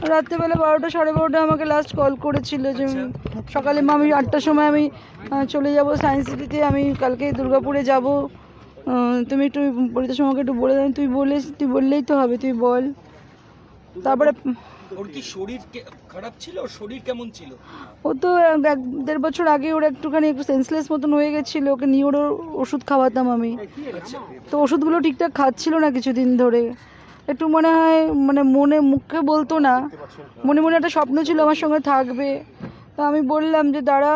রাত্রেবেলা 12টা 12:30 আমাকে last call করেছিল যে সকালে মা আমি 8টার সময় আমি চলে যাব সায়েন্স সিটিতে, আমি কালকে দুর্গাপুরে যাব, তুমি একটু পরিতোষ আমাকে একটু বলে দেন। তুই বললেই তো হবে, তুই বল। তারপরে ওর কি শরীর খারাপ ছিল? শরীর কেমন ছিল? ও তো 1-1.5 বছর আগে ওর একটুখানি একটু সেন্সলেস মতন হয়ে গেছিলো, ওকে নিয়ে ওর ওষুধ খাওয়াতাম আমি। তো ওষুধগুলো ঠিকঠাক খাচ্ছিল না কিছুদিন ধরে, একটু মনে হয় মানে মনে মুখে বলতো না, মনে মনে একটা স্বপ্ন ছিল আমার সঙ্গে থাকবে। তো আমি বললাম যে দাঁড়া,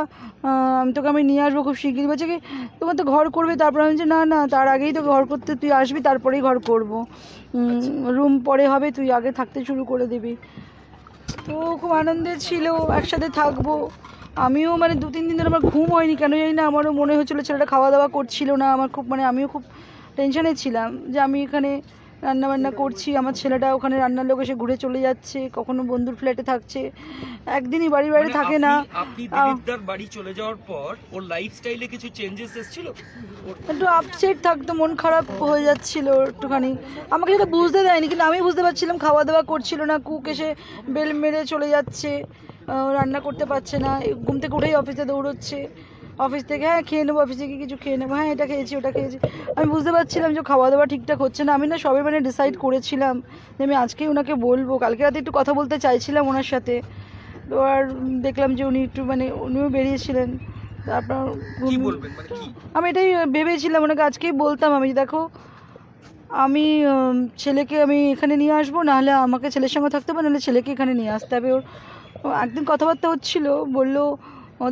আমি নিয়ে আসবো খুব শিগগিরই। বলছে কি তোমার তো ঘর করবে, তারপর আমি বলছি না না, তার আগেই তো ঘর করতে, তুই আসবি তারপরেই ঘর করবো, রুম পরে হবে, তুই আগে থাকতে শুরু করে দিবি। তো খুব আনন্দে ছিল, একসাথে থাকবো। আমিও মানে 2-3 দিন ধরে আমার ঘুম হয়নি, কেন জানি না, আমারও মনে হচ্ছিলো ছেলেটা খাওয়া দাওয়া করছিল না। আমার খুব মানে আমিও খুব টেনশনে ছিলাম যে আমি এখানে রান্নাবান্না করছি, আমার ছেলেটা ওখানে রান্নার লোক এসে ঘুরে চলে যাচ্ছে, কখনো বন্ধুর ফ্ল্যাটে থাকছে, একদিনই বাড়ি থাকে না। আপনি দিলীপদার বাড়ি চলে যাওয়ার পর ওর লাইফস্টাইলে কিছু চেঞ্জেস এসেছিল? একটু আপসেট থাকতো, মন খারাপ হয়ে যাচ্ছিল একটুখানি, আমাকে সেটা বুঝতে দেয়নি, কিন্তু আমি বুঝতে পারছিলাম। খাওয়া দাওয়া করছিল না, কুক এসে বেল মেরে চলে যাচ্ছে, রান্না করতে পারছে না, ঘুম থেকে উঠেই অফিসে দৌড়চ্ছে, অফিস থেকে হ্যাঁ খেয়ে নেবো, অফিসে গিয়ে কিছু খেয়ে নেবো, হ্যাঁ এটা খেয়েছি ওটা খেয়েছি। আমি বুঝতে পারছিলাম যে খাওয়া দাওয়া ঠিকঠাক হচ্ছে না। আমি না সবে মানে ডিসাইড করেছিলাম যে আমি আজকেই ওনাকে বলবো, কালকে রাতে একটু কথা বলতে চাইছিলাম ওনার সাথে। তো আর দেখলাম যে উনি একটু মানে উনিও বেরিয়েছিলেন। তারপর কি বলবেন মানে কি? আমি এটাই ভেবেছিলাম ওনাকে আজকেই বলতাম আমি, দেখো আমি ছেলেকে আমি এখানে নিয়ে আসবো, নাহলে আমাকে ছেলের সঙ্গে থাকতে হবে, নাহলে ছেলেকে এখানে নিয়ে আসতে হবে। ওর একদিন কথাবার্তা হচ্ছিল, বললো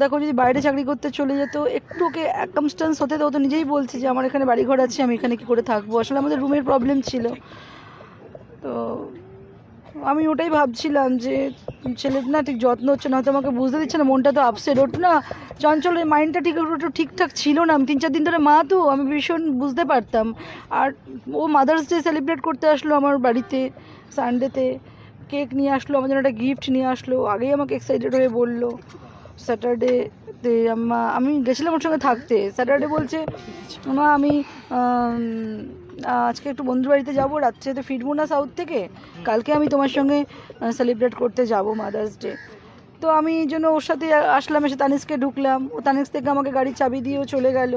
দেখো যদি বাইরে চাকরি করতে চলে যেত, একটু ওকে অ্যাকামস্ট্যান্স হতে, তো ও তো নিজেই বলছে যে আমার এখানে বাড়িঘর আছে, আমি এখানে কী করে থাকবো। আসলে আমাদের রুমের প্রবলেম ছিল। তো আমি ওটাই ভাবছিলাম যে ছেলের না ঠিক যত্ন হচ্ছে না, হয়তো আমাকে বুঝতে দিচ্ছে না, মনটা তো আপসেট, ওর না চঞ্চলের মাইন্ডটা একটু ঠিকঠাক ছিল না। আমি 3-4 দিন ধরে মা, তো আমি ভীষণ বুঝতে পারতাম। আর ও মাদার্স ডে সেলিব্রেট করতে আসলো আমার বাড়িতে সানডেতে, কেক নিয়ে আসলো, আমার জন্য একটা গিফট নিয়ে আসলো, আগেই আমাকে এক্সাইটেড হয়ে বললো। স্যাটারডেতে আমি গেছিলাম ওর সঙ্গে থাকতে, স্যাটারডে বলছে মা আমি আজকে একটু বন্ধুর বাড়িতে যাবো, রাত্রে তো ফিরবো না সাউথ থেকে, কালকে আমি তোমার সঙ্গে সেলিব্রেট করতে যাব মাদার্স ডে। তো আমি এই জন্য ওর সাথে আসলাম, এসে তানিস্কে ঢুকলাম, ও তানিস থেকে আমাকে গাড়ির চাবি দিয়েও চলে গেল।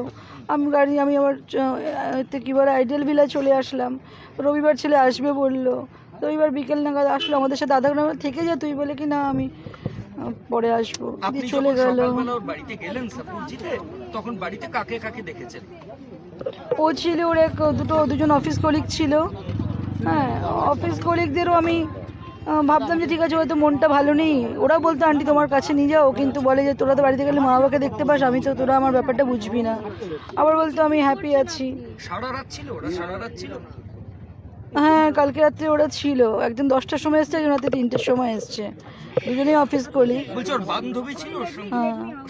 আমি আবার কী বলে আইডিয়াল ভিলায় চলে আসলাম। রবিবার ছেলে আসবে বললো, তো রবিবার বিকেল নাগাদ আসলো, আমাদের সাথে আধা ঘন্টা থেকে যা তুই, বলে কি না আমি পরে আসবো, চলে গেল। বাড়িতে গেলেন সাপুরজিতে, তখন বাড়িতে কাকে কাকে দেখেছেন? ও ছিল, ওর দুজন অফিস কলিগ ছিল। হ্যাঁ, অফিস কলিগদেরও আমি ভাবতাম যে ঠিক আছে হয়তো মনটা ভালো নেই, ওরা বলতো আন্টি তোমার কাছে নিয়ে যাও, কিন্তু বলে যে তোরা তো বাড়িতে গেলে মা বাবাকে দেখতে পাস, আমি তো, তোরা আমার ব্যাপারটা বুঝবি না। আবার বলতো আমি হ্যাপি আছি। সারা রাত ছিল ওরা? সারা রাত ছিল? হ্যাঁ, কালকে রাত্রে ওরা ছিল, একজন 10টার সময় এসছে, একজন রাতে 3টের সময় এসছে, দুজনেই অফিস কলিগ। বলছি ওর বান্ধবী ছিল ওর সঙ্গে?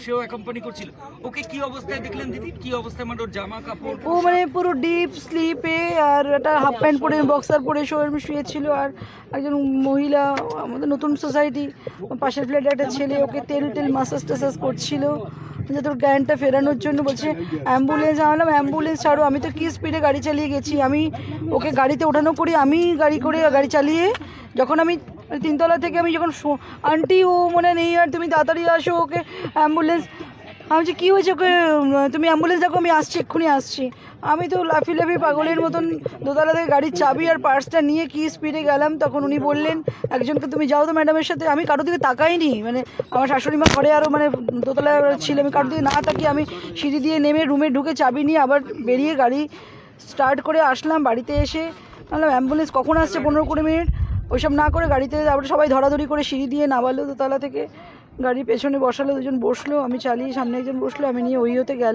সেও অ্যাকম্পানি করছিল। ওকে কি অবস্থায় দেখলেন দিদি? কি অবস্থায়, মানে ওর জামা কাপড়? ও মানে পুরো ডিপ স্লিপে, আর একটা হাফ প্যান্ট পরে বক্সার পরে শুয়েছিল। আর একজন মহিলা, আমাদের নতুন সোসাইটি পাশের ফ্ল্যাটে একটা ছেলে, ওকে তেল মাসাজ টাসাজ করছিল যে তোর জ্ঞানটা ফেরানোর জন্য। বলছে অ্যাম্বুলেন্স আনলাম, অ্যাম্বুলেন্স ছাড়ো, আমি তো কি স্পিডে গাড়ি চালিয়ে গেছি, আমি ওকে গাড়িতে ওঠানো করি, আমি গাড়ি চালিয়ে যখন আমি 3তলা থেকে আমি যখন আন্টি ও মনে নেই, আর তুমি তাড়াতাড়ি আসো, ওকে অ্যাম্বুলেন্স। আমি যে কী হয়েছে, ওকে তুমি অ্যাম্বুলেন্স দেখো, আমি আসছি, এক্ষুনি আসছি। আমি তো লাফি পাগলের মতন দোতলা থেকে গাড়ির চাবি আর পার্সটা নিয়ে কি স্পিডে গেলাম। তখন উনি বললেন একজনকে তুমি যাও তো ম্যাডামের সাথে। আমি কারোর দিকে তাকাইনি, মানে আমার শাশুড়ি মা ঘরে আরও মানে দোতলায় ছিল, আমি কারোর দিকে না তাকিয়ে আমি সিঁড়ি দিয়ে নেমে রুমে ঢুকে চাবি নিয়ে আবার বেরিয়ে গাড়ি স্টার্ট করে আসলাম। বাড়িতে এসে বললাম অ্যাম্বুলেন্স কখন আসছে, 15-20 মিনিট, ওইসব না করে গাড়িতে তারপরে সবাই ধরাধরি করে সিঁড়ি দিয়ে নামালো দোতলা থেকে, গাড়ির পেছনে বসালো, দুজন বসলো, আমি চালিয়ে, সামনে একজন বসলো, আমি নিয়ে ওই হতে গেল।